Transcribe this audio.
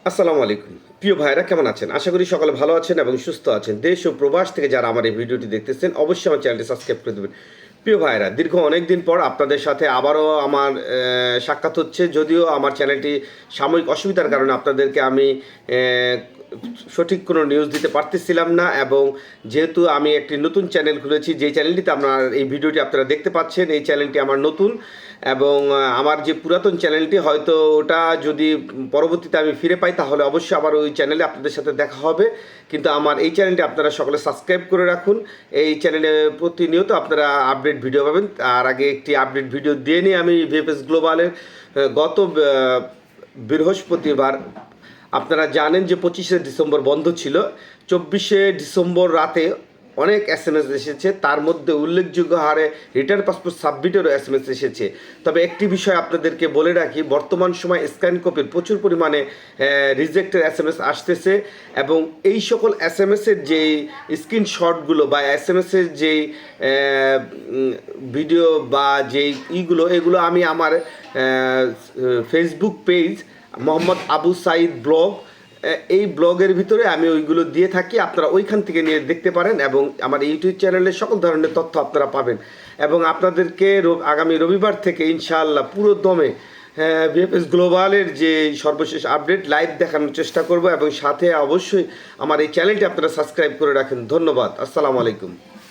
আসসালামু আলাইকুম প্রিয় ভাইরা, কেমন আছেন? আশা করি সকলে ভালো আছেন এবং সুস্থ আছেন। দেশ ও প্রবাস থেকে যারা আমার এই ভিডিওটি দেখতেছেন অবশ্যই আমার চ্যানেলটি সাবস্ক্রাইব করে দেবেন। প্রিয় ভাইরা, দীর্ঘ অনেক দিন পর আপনাদের সাথে আবারও আমার সাক্ষাৎ হচ্ছে। যদিও আমার চ্যানেলটি সাময়িক অসুবিধার কারণে আপনাদেরকে আমি সঠিক কোনো নিউজ দিতে পারতেছিলাম না, এবং যেহেতু আমি একটি নতুন চ্যানেল খুলেছি, যে চ্যানেলটিতে আপনার এই ভিডিওটি আপনারা দেখতে পাচ্ছেন, এই চ্যানেলটি আমার নতুন। এবং আমার যে পুরাতন চ্যানেলটি, হয়তো ওটা যদি পরবর্তীতে আমি ফিরে পাই তাহলে অবশ্যই আবার ওই চ্যানেলে আপনাদের সাথে দেখা হবে। কিন্তু আমার এই চ্যানেলটি আপনারা সকলে সাবস্ক্রাইব করে রাখুন। এই চ্যানেলে প্রতিনিয়ত আপনারা আপডেট ভিডিও পাবেন। তার আগে একটি আপডেট ভিডিও দিয়ে নিই আমি ভিএফএস গ্লোবালের। গত বৃহস্পতিবার আপনারা জানেন যে 25শে ডিসেম্বর বন্ধ ছিল। 24শে ডিসেম্বর রাতে অনেক এসএমএস এসেছে, তার মধ্যে উল্লেখযোগ্য হারে রিটার্ন পাসপোর্ট সাবমিটেরও এসএমএস এসেছে। তবে একটি বিষয় আপনাদেরকে বলে রাখি, বর্তমান সময় স্ক্যান কপির প্রচুর পরিমাণে রিজেক্টের এসএমএস আসতেছে, এবং এই সকল এসএমএসের যেই স্ক্রিনশটগুলো বা এসএমএসের যেই ভিডিও বা যেই এগুলো আমি আমার Facebook page Mohammad Abu Saeed blog, এই ব্লগের ভিতরে আমি ওইগুলো দিয়ে থাকি। আপনারা ওইখান থেকে নিয়ে দেখতে পারেন, এবং আমার ইউটিউব চ্যানেলে সকল ধরনের তথ্য আপনারা পাবেন। এবং আপনাদেরকে আগামী রবিবার থেকে ইনশাআল্লাহ পুরো দমে ভিএফএস গ্লোবালের যে সর্বশেষ আপডেট লাইভ দেখানোর চেষ্টা করব, এবং সাথে অবশ্যই আমার এই চ্যানেলটি আপনারা সাবস্ক্রাইব করে রাখেন। ধন্যবাদ। আসসালামু আলাইকুম।